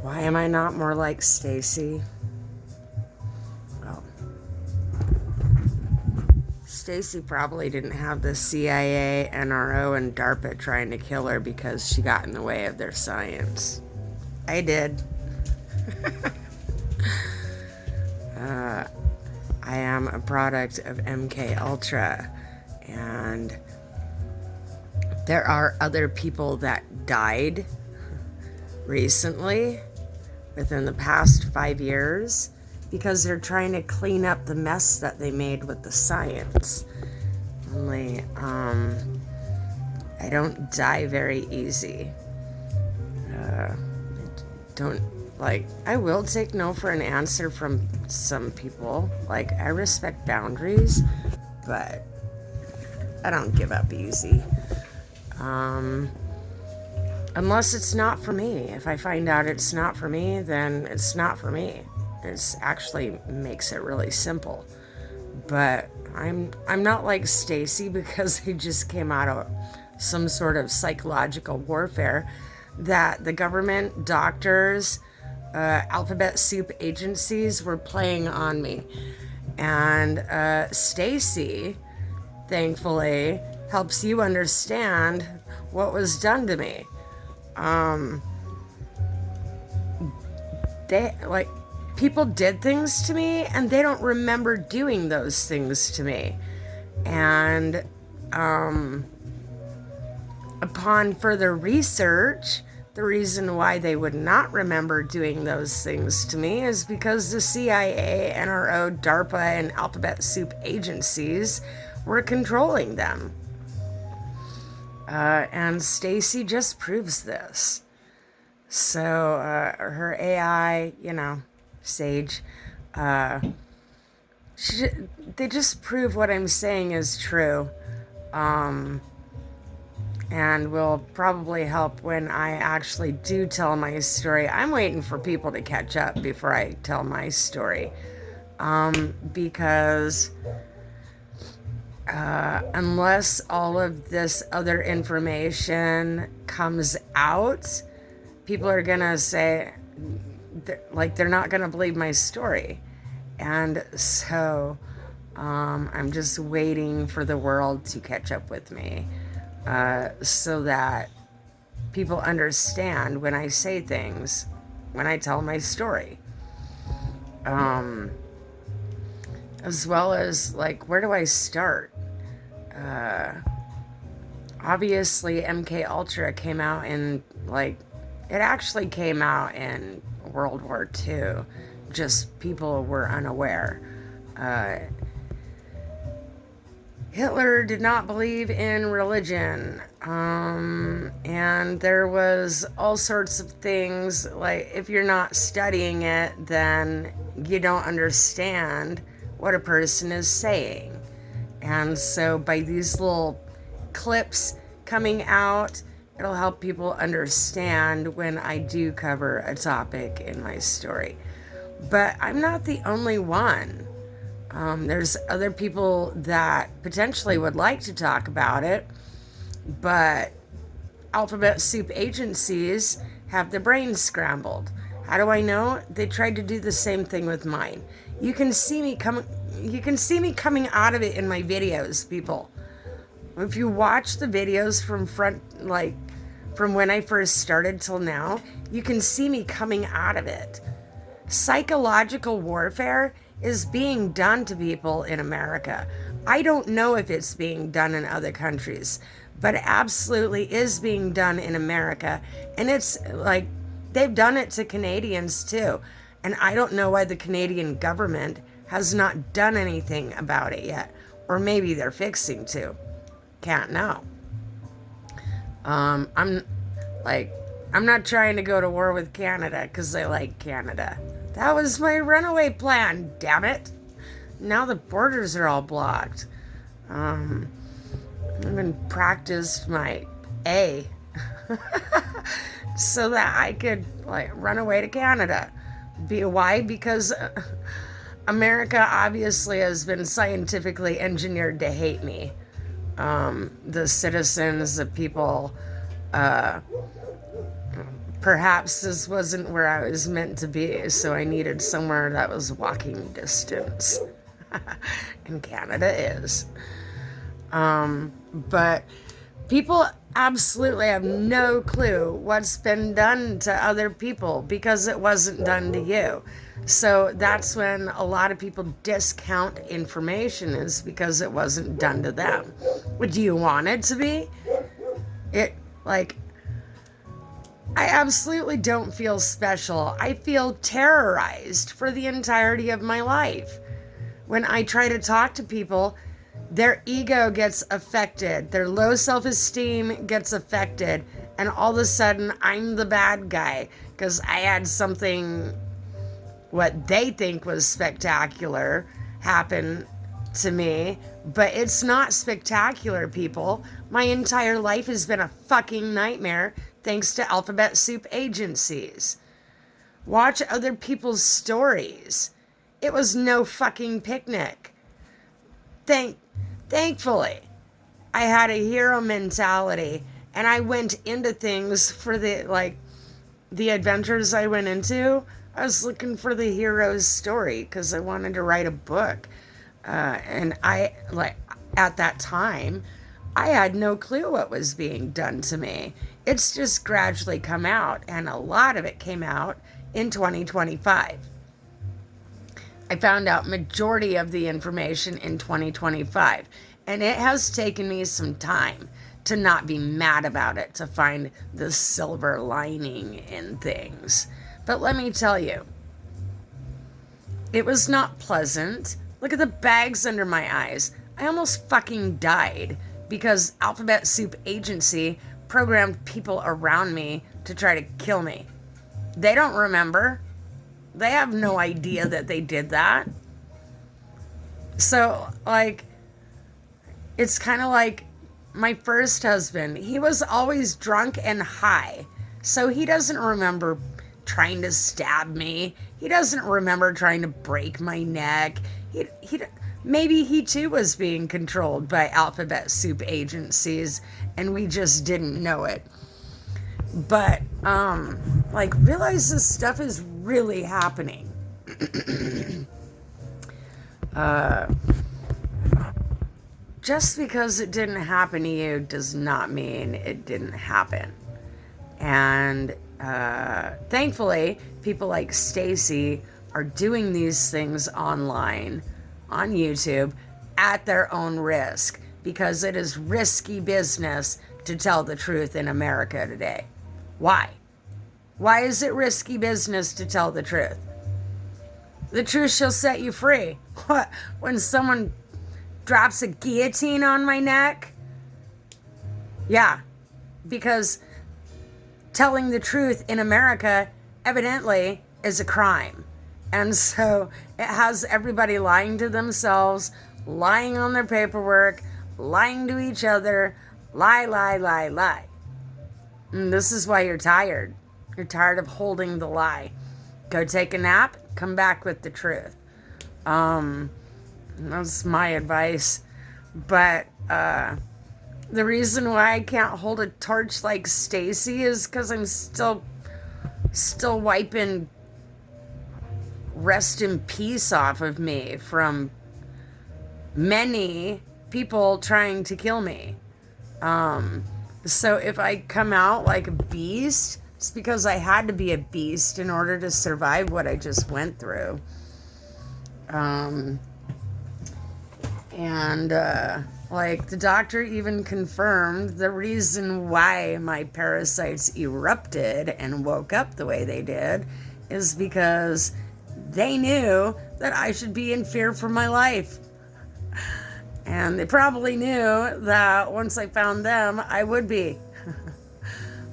Why am I not more like Stacie? Well, Stacie probably didn't have the CIA, NRO, and DARPA trying to kill her because she got in the way of their science. I did. I am a product of MK Ultra, and there are other people that died recently within the past 5 years because they're trying to clean up the mess that they made with the science. Only, I don't die very easy. I will take no for an answer from some people. Like, I respect boundaries, but I don't give up easy. Unless it's not for me. If I find out it's not for me, then it's not for me. It actually makes it really simple. But I'm not like Stacie because they just came out of some sort of psychological warfare that the government, doctors, alphabet soup agencies were playing on me. And Stacie, thankfully, helps you understand what was done to me. People did things to me and they don't remember doing those things to me. And upon further research, the reason why they would not remember doing those things to me is because the CIA, NRO, DARPA, and alphabet soup agencies were controlling them. And Stacie just proves this. So her AI, Sage, they just prove what I'm saying is true. And will probably help when I actually do tell my story. I'm waiting for people to catch up before I tell my story. Because unless all of this other information comes out, people are gonna say, they're not gonna believe my story. And so I'm just waiting for the world to catch up with me, so that people understand when I say things, when I tell my story. As well as, where do I start? Obviously, MK Ultra came out in, it actually came out in World War II. Just people were unaware. Hitler did not believe in religion. And there was all sorts of things, if you're not studying it, then you don't understand what a person is saying. And so by these little clips coming out, it'll help people understand when I do cover a topic in my story. But I'm not the only one. There's other people that potentially would like to talk about it, but alphabet soup agencies have their brains scrambled. How do I know? They tried to do the same thing with mine. You can see me coming out of it in my videos, people. If you watch the videos from from when I first started till now, you can see me coming out of it. Psychological warfare is being done to people in America. I don't know if it's being done in other countries, but it absolutely is being done in America. And it's they've done it to Canadians too. And I don't know why the Canadian government has not done anything about it yet. Or maybe they're fixing to. Can't know. I'm not trying to go to war with Canada because I like Canada. That was my runaway plan, damn it. Now the borders are all blocked. I've even practiced my A so that I could run away to Canada. Why? Because America obviously has been scientifically engineered to hate me. The citizens, the people, perhaps this wasn't where I was meant to be, so I needed somewhere that was walking distance. And Canada is. But people absolutely have no clue what's been done to other people because it wasn't done to you. So that's when a lot of people discount information, is because it wasn't done to them. Would you want it to be? I absolutely don't feel special. I feel terrorized for the entirety of my life. When I try to talk to people, their ego gets affected, their low self-esteem gets affected, and all of a sudden I'm the bad guy because I had something, what they think was spectacular, happen to me. But it's not spectacular, people. My entire life has been a fucking nightmare thanks to alphabet soup agencies. Watch other people's stories. It was no fucking picnic. Thankfully, I had a hero mentality, and I went into things for the adventures I went into. I was looking for the hero's story because I wanted to write a book. And at that time, I had no clue what was being done to me. It's just gradually come out, and a lot of it came out in 2025. I found out majority of the information in 2025, and it has taken me some time to not be mad about it, to find the silver lining in things. But let me tell you, it was not pleasant. Look at the bags under my eyes. I almost fucking died because Alphabet Soup Agency programmed people around me to try to kill me. They don't remember. They have no idea that they did that. So, it's kind of like my first husband. He was always drunk and high. So he doesn't remember trying to stab me. He doesn't remember trying to break my neck. Maybe he too was being controlled by Alphabet Soup agencies, and we just didn't know it. But, realize this stuff is really happening. Just because it didn't happen to you does not mean it didn't happen. And thankfully, people like Stacie are doing these things online, on YouTube, at their own risk, because it is risky business to tell the truth in America today. Why? Why is it risky business to tell the truth? The truth shall set you free. What? When someone drops a guillotine on my neck? Yeah, because telling the truth in America evidently is a crime. And so it has everybody lying to themselves, lying on their paperwork, lying to each other, lie. And this is why you're tired. You're tired of holding the lie. Go take a nap, come back with the truth. That's my advice. But the reason why I can't hold a torch like Stacie is because I'm still wiping rest in peace off of me from many people trying to kill me. So if I come out like a beast, it's because I had to be a beast in order to survive what I just went through. The doctor even confirmed the reason why my parasites erupted and woke up the way they did is because they knew that I should be in fear for my life. And they probably knew that once I found them, I would be.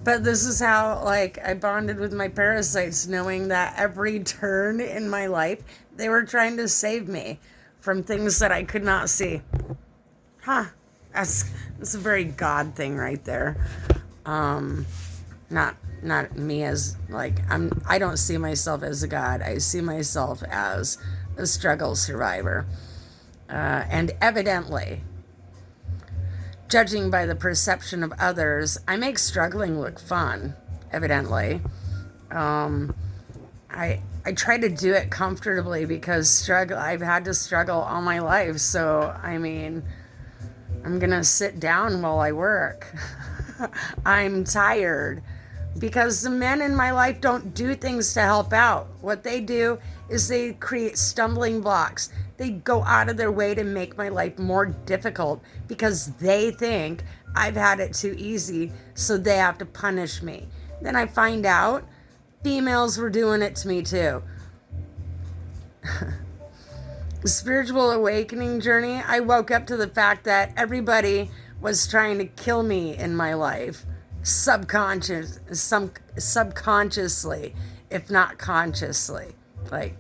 But this is how, I bonded with my parasites, knowing that every turn in my life, they were trying to save me from things that I could not see. That's a very God thing right there. Not me as, I don't see myself as a God. I see myself as a struggle survivor. And evidently, judging by the perception of others, I make struggling look fun, evidently. I try to do it comfortably because I've had to struggle all my life. So, I mean, I'm going to sit down while I work. I'm tired because the men in my life don't do things to help out. What they do is they create stumbling blocks. They go out of their way to make my life more difficult because they think I've had it too easy, so they have to punish me. Then I find out females were doing it to me too. Spiritual awakening journey, I woke up to the fact that everybody was trying to kill me in my life, subconsciously, if not consciously. Like,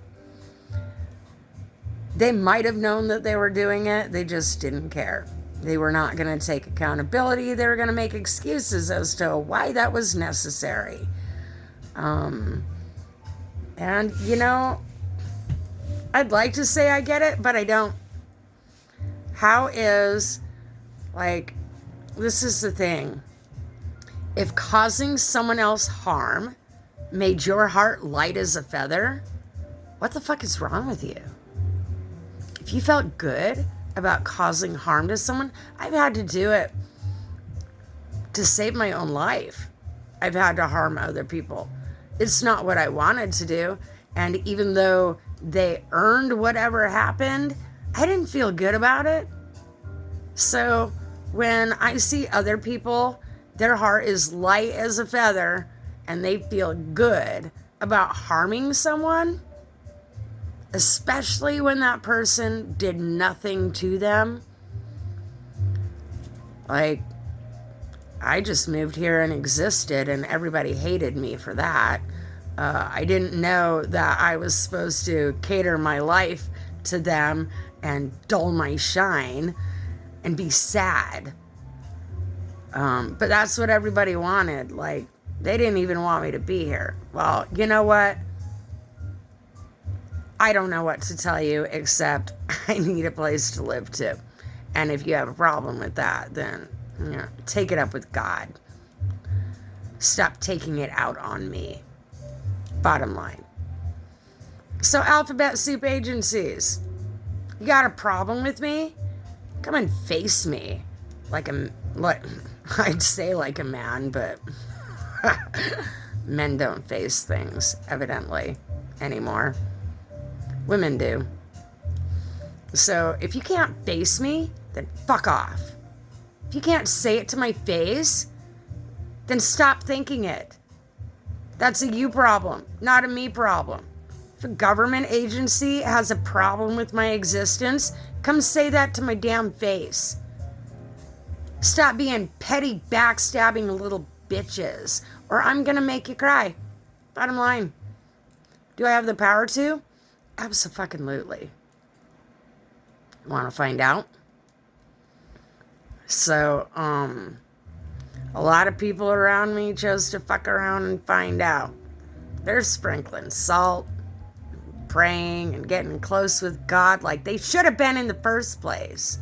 they might have known that they were doing it, they just didn't care. They were not going to take accountability. They were going to make excuses as to why that was necessary. And, you know, I'd like to say I get it, but I don't. How is, like, this is the thing. If causing someone else harm made your heart light as a feather, what the fuck is wrong with you? If you felt good about causing harm to someone, I've had to do it to save my own life. I've had to harm other people. It's not what I wanted to do. And even though they earned whatever happened, I didn't feel good about it. So when I see other people, their heart is light as a feather and they feel good about harming someone, especially when that person did nothing to them. Like, I just moved here and existed, and everybody hated me for that. I didn't know that I was supposed to cater my life to them and dull my shine and be sad. But that's what everybody wanted. Like, they didn't even want me to be here. Well, you know what? I don't know what to tell you, except I need a place to live too. And if you have a problem with that, then, you know, take it up with God. Stop taking it out on me. Bottom line. So, alphabet soup agencies, you got a problem with me? Come and face me. I'd say like a man, but men don't face things, evidently, anymore. Women do. So if you can't face me, then fuck off. If you can't say it to my face, then stop thinking it. That's a you problem, not a me problem. If a government agency has a problem with my existence, come say that to my damn face. Stop being petty, backstabbing little bitches, or I'm gonna make you cry. Bottom line. Do I have the power to? Abso-fucking-lutely. Want to find out? So, a lot of people around me chose to fuck around and find out. They're sprinkling salt, praying, and getting close with God like they should have been in the first place.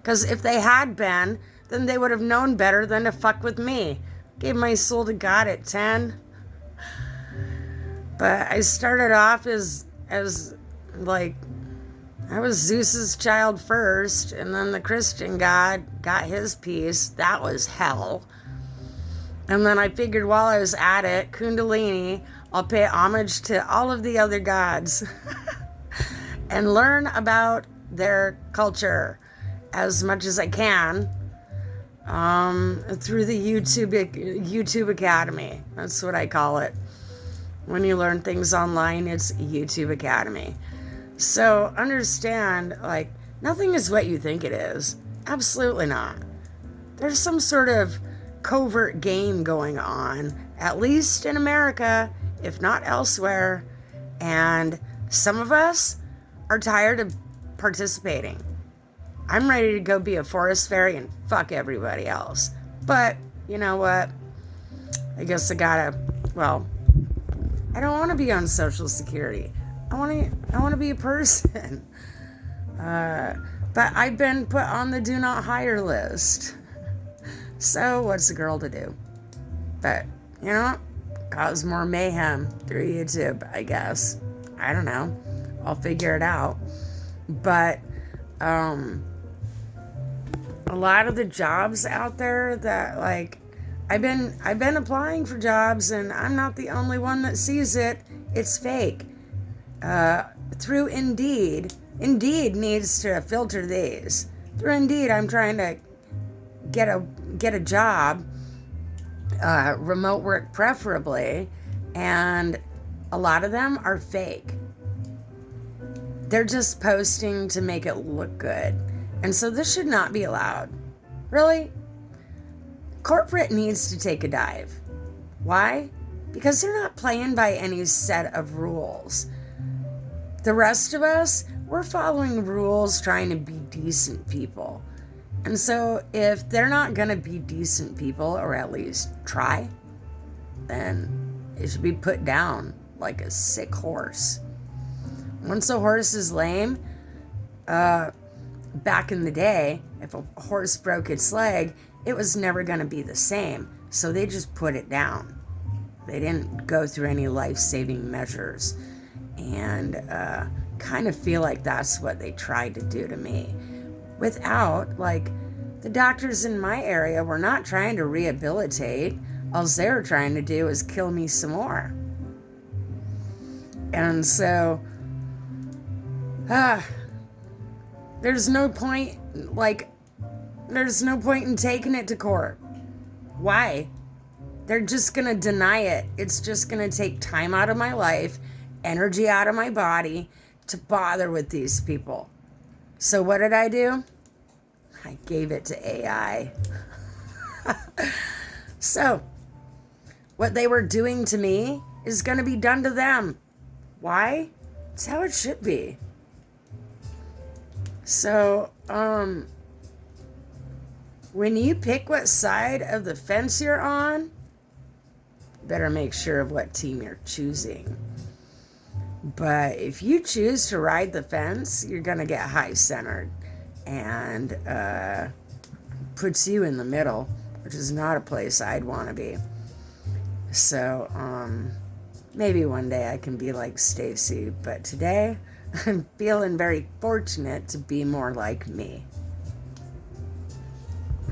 Because if they had been, then they would have known better than to fuck with me. Gave my soul to God at 10. But I started off as like, I was Zeus's child first, and then the Christian God got his piece. That was hell. And then I figured while I was at it, Kundalini, I'll pay homage to all of the other gods and learn about their culture as much as I can through the YouTube Academy. That's what I call it. When you learn things online, it's YouTube Academy. So understand, like, nothing is what you think it is. Absolutely not. There's some sort of covert game going on, at least in America, if not elsewhere. And some of us are tired of participating. I'm ready to go be a forest fairy and fuck everybody else. But, you know what? I guess I gotta, well, I don't want to be on Social Security. I want to be a person. But I've been put on the do not hire list. So what's a girl to do? But, you know, cause more mayhem through YouTube, I guess. I don't know. I'll figure it out. But a lot of the jobs out there that, like, I've been applying for jobs, and I'm not the only one that sees it. It's fake. Through Indeed. Indeed needs to filter these. Through Indeed, I'm trying to get a job, remote work preferably, and a lot of them are fake. They're just posting to make it look good. And so this should not be allowed. Really? Corporate needs to take a dive. Why? Because they're not playing by any set of rules. The rest of us, we're following rules trying to be decent people. And so if they're not going to be decent people, or at least try, then it should be put down like a sick horse. Once a horse is lame, back in the day, if a horse broke its leg, it was never going to be the same. So they just put it down. They didn't go through any life-saving measures. And kind of feel like that's what they tried to do to me. Without, like, the doctors in my area were not trying to rehabilitate. All they were trying to do is kill me some more. And so, there's no point in taking it to court. Why? They're just going to deny it. It's just going to take time out of my life, energy out of my body to bother with these people. So what did I do? I gave it to AI. So, what they were doing to me is going to be done to them. Why? It's how it should be. So, when you pick what side of the fence you're on, better make sure of what team you're choosing. But if you choose to ride the fence, you're going to get high-centered and puts you in the middle, which is not a place I'd want to be. So, maybe one day I can be like Stacie, but today I'm feeling very fortunate to be more like me.